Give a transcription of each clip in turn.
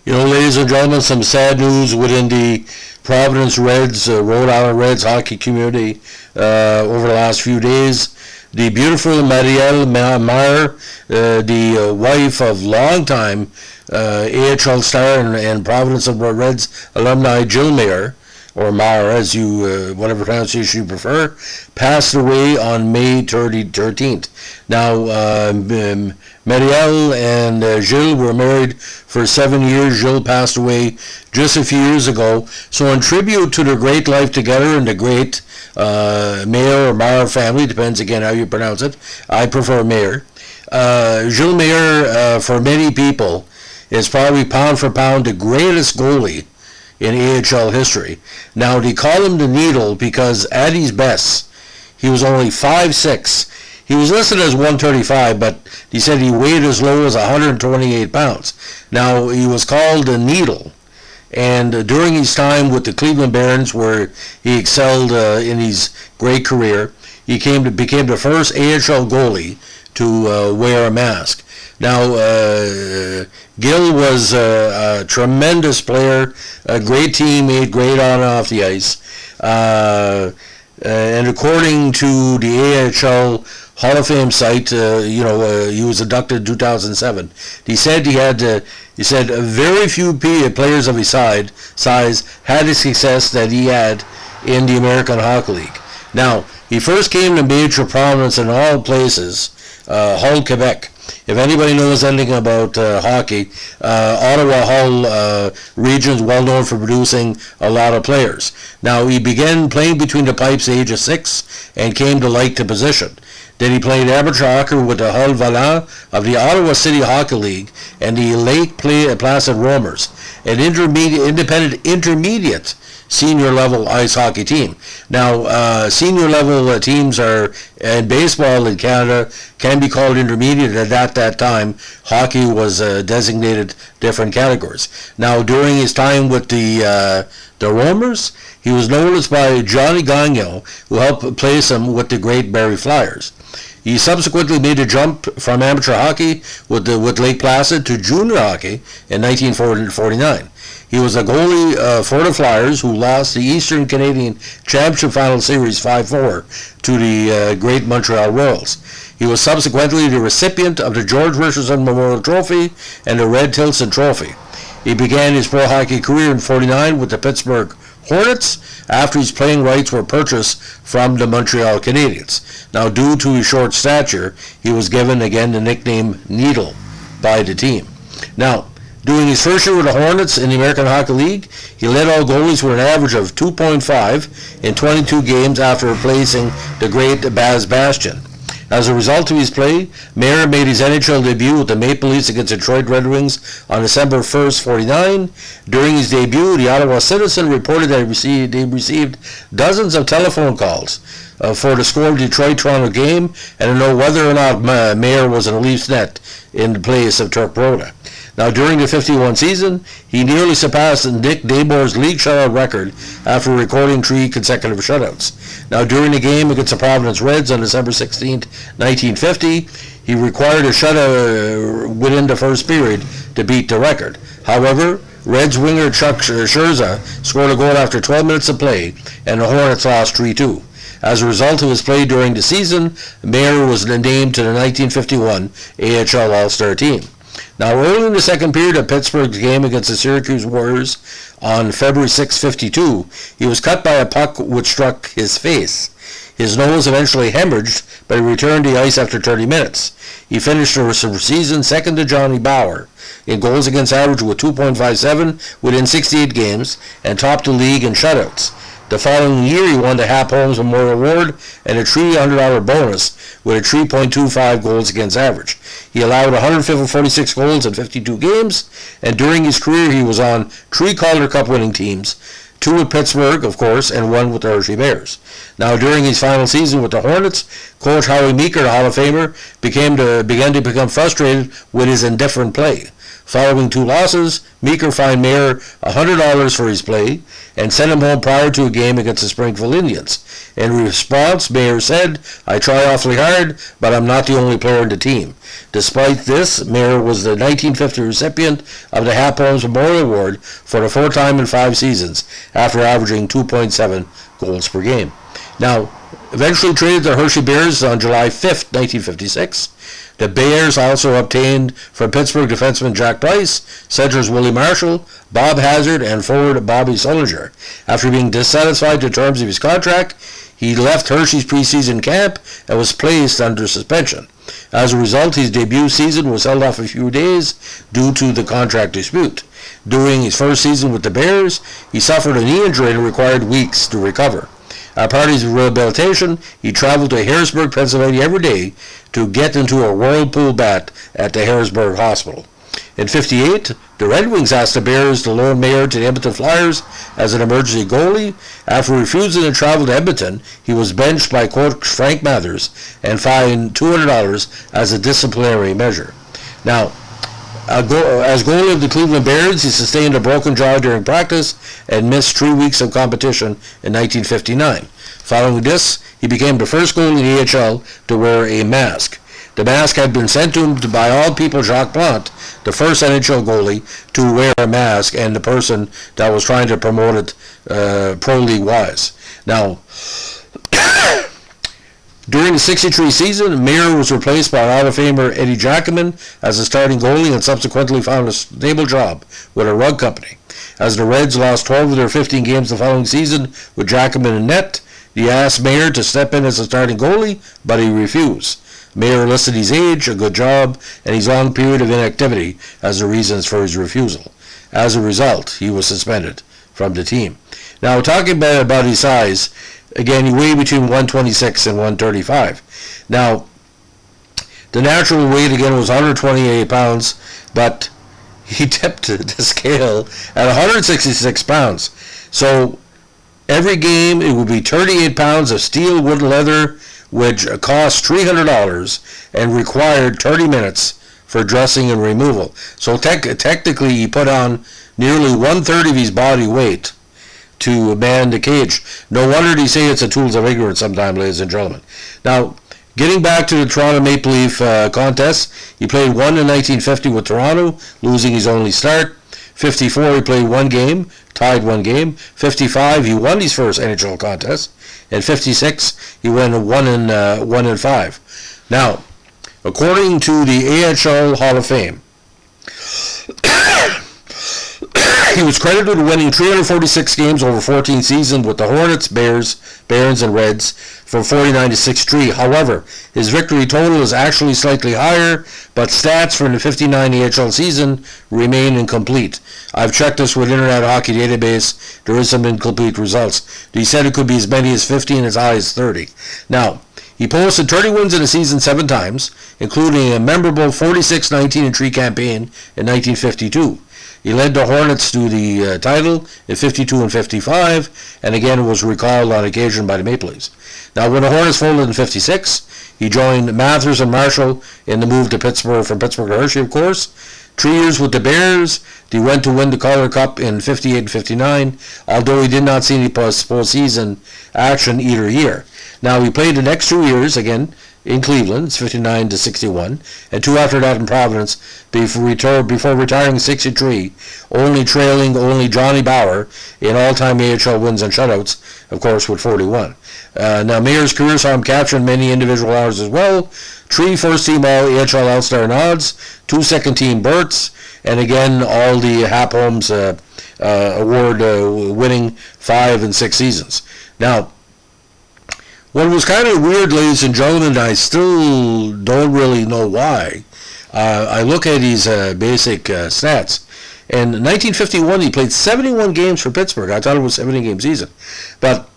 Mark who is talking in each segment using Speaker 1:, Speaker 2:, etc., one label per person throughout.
Speaker 1: Ladies and gentlemen, some sad news within the Providence Reds, Rhode Island Reds hockey community over the last few days. The beautiful Marielle Mayer, the wife of longtime AHL star and Providence Reds alumni Gil Mayer, or Mayer as you, whatever pronunciation you prefer, passed away on May 13th. Now, Marielle and Gilles were married for 7 years. Gilles passed away just a few years ago. So in tribute to their great life together and the great Mayer or Mayer family, depends again how you pronounce it. I prefer Mayer. Gilles Mayer, for many people, is probably pound for pound the greatest goalie in AHL history. Now, they call him the Needle because at his best, he was only 5'6". He was listed as 135, but he said he weighed as low as 128 pounds. Now, he was called the Needle, and during his time with the Cleveland Barons, where he excelled in his great career, he became the first AHL goalie to wear a mask. Now, Gil was a tremendous player, a great teammate, great on and off the ice. And according to the AHL Hall of Fame site, he was inducted in 2007. He said very few players of his size had the success that he had in the American Hockey League. Now, he first came to major prominence in all places, Hull, Quebec. If anybody knows anything about hockey, Ottawa Hull region is well known for producing a lot of players. Now, he began playing between the pipes at the age of 6 and came to like the position. Then he played amateur hockey with the Hull Vallant of the Ottawa City Hockey League and the Lake Placid Roamers, an independent intermediate senior level ice hockey team. Now, senior level teams are in baseball in Canada can be called intermediate, and at that time hockey was designated different categories. Now, during his time with the Roamers, he was noticed by Johnny Gagnon, who helped place him with the Great Barrie Flyers. He subsequently made a jump from amateur hockey with Lake Placid to junior hockey in 1949. He was a goalie for the Flyers, who lost the Eastern Canadian Championship Final Series 5-4 to the Great Montreal Royals. He was subsequently the recipient of the George Richardson Memorial Trophy and the Red Tilson Trophy. He began his pro hockey career in 1949 with the Pittsburgh Hornets after his playing rights were purchased from the Montreal Canadiens. Now, due to his short stature, he was given again the nickname Needle by the team. Now, during his first year with the Hornets in the American Hockey League, he led all goalies with an average of 2.5 in 22 games after replacing the great Baz Bastian. As a result of his play, Mayer made his NHL debut with the Maple Leafs against Detroit Red Wings on December 1st, 1949. During his debut, the Ottawa Citizen reported that he received dozens of telephone calls for the score of the Detroit-Toronto game and to know whether or not Mayer was in the Leafs net in the place of Turk Broda. Now, during the 51 season, he nearly surpassed Nick Dabor's league shutout record after recording 3 consecutive shutouts. Now, during the game against the Providence Reds on December 16, 1950, he required a shutout within the first period to beat the record. However, Reds winger Chuck Scherzer scored a goal after 12 minutes of play, and the Hornets lost 3-2. As a result of his play during the season, Mayer was named to the 1951 AHL All-Star team. Now, early in the second period of Pittsburgh's game against the Syracuse Warriors on February 6, 1952, he was cut by a puck which struck his face. His nose eventually hemorrhaged, but he returned to the ice after 30 minutes. He finished the season second to Johnny Bauer in goals against average with 2.57 within 68 games and topped the league in shutouts. The following year, he won the Hap Holmes Memorial Award and a $300 bonus with a 3.25 goals against average. He allowed 146 goals in 52 games, and during his career, he was on 3 Calder Cup winning teams, 2 with Pittsburgh, of course, and 1 with the Hershey Bears. Now, during his final season with the Hornets, Coach Howie Meeker, the Hall of Famer, began to become frustrated with his indifferent play. Following 2 losses, Meeker fined Mayer $100 for his play and sent him home prior to a game against the Springfield Indians. In response, Mayer said, "I try awfully hard, but I'm not the only player in the team." Despite this, Mayer was the 1950 recipient of the Hap Holmes Memorial Award for the 4th time in 5 seasons, after averaging 2.7 goals per game. Now, eventually traded to Hershey Bears on July 5th, 1956. The Bears also obtained from Pittsburgh defenseman Jack Price, centers Willie Marshall, Bob Hazard, and forward Bobby Sullinger. After being dissatisfied with the terms of his contract, he left Hershey's preseason camp and was placed under suspension. As a result, his debut season was held off a few days due to the contract dispute. During his first season with the Bears, he suffered a knee injury and required weeks to recover. As part of his rehabilitation, he traveled to Harrisburg, Pennsylvania every day to get into a whirlpool bath at the Harrisburg Hospital. In '58, the Red Wings asked the Bears to loan Mayer to the Edmonton Flyers as an emergency goalie. After refusing to travel to Edmonton, he was benched by coach Frank Mathers and fined $200 as a disciplinary measure. Now, as goalie of the Cleveland Barons, he sustained a broken jaw during practice and missed 3 weeks of competition in 1959. Following this, he became the first goalie in the AHL to wear a mask. The mask had been sent to him by all people Jacques Plante, the first NHL goalie to wear a mask, and the person that was trying to promote it pro league-wise. Now, during the '63 season, Mayer was replaced by Hall of Famer Eddie Jackman as a starting goalie and subsequently found a stable job with a rug company. As the Reds lost 12 of their 15 games the following season with Jackman in net, he asked Mayer to step in as a starting goalie, but he refused. Mayer listed his age, a good job, and his long period of inactivity as the reasons for his refusal. As a result, he was suspended from the team. Now, talking about his size, again, he weighed between 126 and 135. Now, the natural weight again was 128 pounds, but he tipped the scale at 166 pounds. So every game it would be 38 pounds of steel wood leather, which cost $300 and required 30 minutes for dressing and removal. So technically he put on nearly 1/3 of his body weight to man the cage. No wonder they say it's a tools of ignorance sometimes, ladies and gentlemen. Now, getting back to the Toronto Maple Leaf contest, he played one in 1950 with Toronto, losing his only start. 54, he played 1 game, tied 1 game. 55, he won his first NHL contest. And 56, he won 1 in 5. Now, according to the AHL Hall of Fame, he was credited with winning 346 games over 14 seasons with the Hornets, Bears, Barons, and Reds from 49 to 63. However, his victory total is actually slightly higher, but stats from the 59 AHL season remain incomplete. I've checked this with Internet Hockey Database. There is some incomplete results. He said it could be as many as 50 and as high as 30. Now, he posted 30 wins in a season 7 times, including a memorable 46-19-3 campaign in 1952. He led the Hornets to the title in 52 and 55, and again was recalled on occasion by the Maple Leafs. Now, when the Hornets folded in 56, he joined Mathers and Marshall in the move to Pittsburgh, from Pittsburgh to Hershey, of course. 3 years with the Bears, they went to win the Calder Cup in 58 and 59, although he did not see any postseason action either year. Now, he played the next 2 years, again, in Cleveland, it's 59 to 61, and 2 after that in Providence, before retiring in 63, trailing only Johnny Bauer in all-time AHL wins and shutouts, of course, with 41. Now, Mayer's career saw him capturing many individual honors as well: 3 first-team All-AHL All-Star nods, 2 second-team berths, and again, all the Hap Holmes Award winning 5 and 6 seasons. Now, what was kind of weird, ladies and gentlemen, I still don't really know why. I look at his basic stats. In 1951, he played 71 games for Pittsburgh. I thought it was a 70-game season. But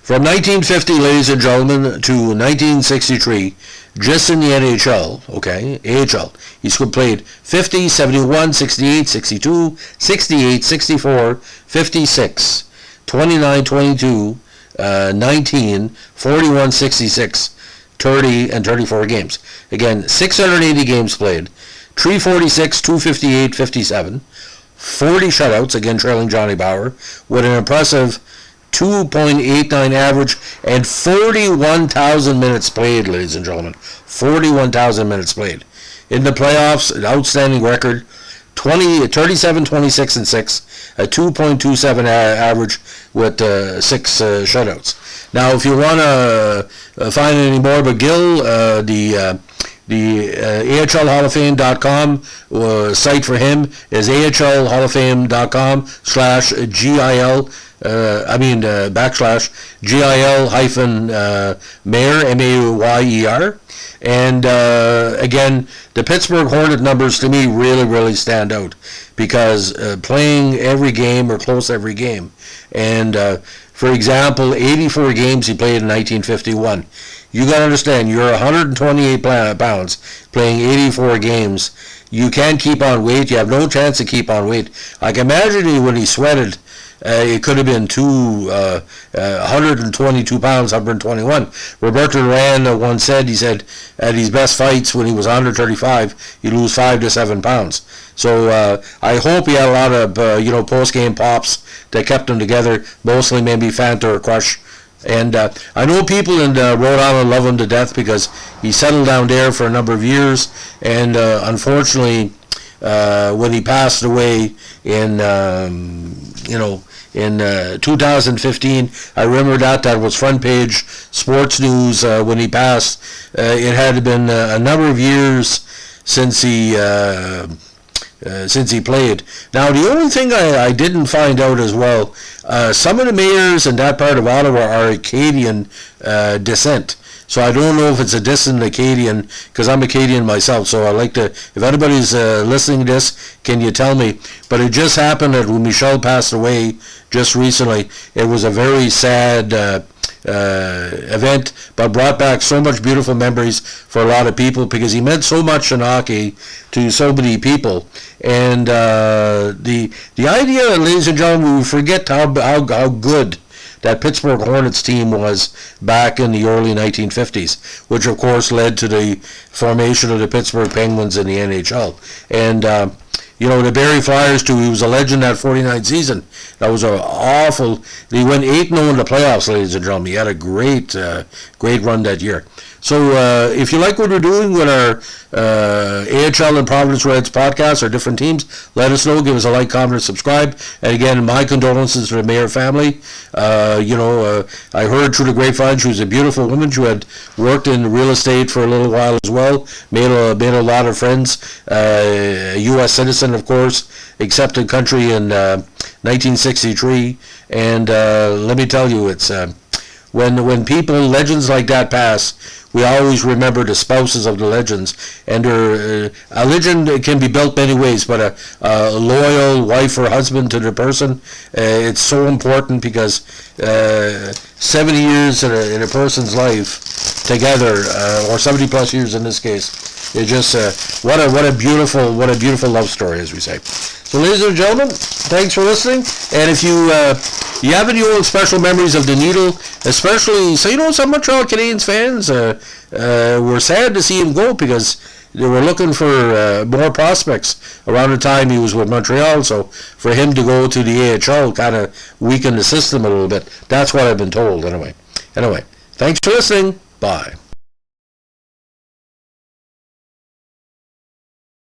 Speaker 1: from 1950, ladies and gentlemen, to 1963, just in the NHL, okay, AHL, he's played 50, 71, 68, 62, 68, 64, 56, 29, 22, 19, 41, 66, 30, and 34 games. Again, 680 games played, .346, .258, .57, 40 shutouts, again trailing Johnny Bower, with an impressive 2.89 average and 41,000 minutes played, ladies and gentlemen. 41,000 minutes played. In the playoffs, an outstanding record, 37, 26, and 6, a 2.27 average with 6 shutouts. Now, if you want to find any more about Gil, the AHL HOFer.com site for him is AHLHOFer.com/GIL, /GIL-Mayer, MAYER. And again, the Pittsburgh Hornet numbers to me really, really stand out because playing every game or close every game. And for example, 84 games he played in 1951. You got to understand, you're 128 pounds playing 84 games. You can't keep on weight. You have no chance to keep on weight. I can imagine when he sweated, it could have been 122 pounds, 121. Roberto Duran once said, he said, at his best fights when he was 135, he'd lose 5 to 7 pounds. So I hope he had a lot of, post-game pops that kept him together, mostly maybe Fanta or Crush. And I know people in Rhode Island love him to death because he settled down there for a number of years, and unfortunately, when he passed away in 2015, I remember that was front page sports news when he passed. It had been a number of years since he played. Now, the only thing I didn't find out as well, some of the mayors in that part of Ottawa are Acadian descent. So I don't know if it's a distant Acadian, because I'm Acadian myself, so I'd like to, if anybody's listening to this, can you tell me? But it just happened that when Michel passed away just recently, it was a very sad event, but brought back so much beautiful memories for a lot of people because he meant so much in hockey to so many people. And the idea, ladies and gentlemen, we forget how good that Pittsburgh Hornets team was back in the early 1950s, which of course led to the formation of the Pittsburgh Penguins in the NHL. And the Barrie Flyers too, he was a legend that 49 season. That was awful. He went 8-0 in the playoffs, ladies and gentlemen. He had a great run that year. So if you like what we're doing with our AHL and Providence Reds podcasts, our different teams, let us know. Give us a like, comment, and subscribe. And again, my condolences to the Mayer family. I heard through the grapevine she was a beautiful woman. She had worked in real estate for a little while as well. Made a lot of friends. A U.S. citizen, of course. Accepted country in 1963. And let me tell you, it's when people, legends like that pass, we always remember the spouses of the legends. And a legend can be built many ways, but a loyal wife or husband to the person, it's so important because 70 years in a person's life together, or 70 plus years in this case, it's just what a beautiful love story, as we say. So, ladies and gentlemen, thanks for listening. And if you have any old special memories of the Needle, especially, some Montreal Canadiens fans were sad to see him go because they were looking for more prospects around the time he was with Montreal. So for him to go to the AHL kind of weakened the system a little bit. That's what I've been told, anyway. Anyway, thanks for listening. Bye.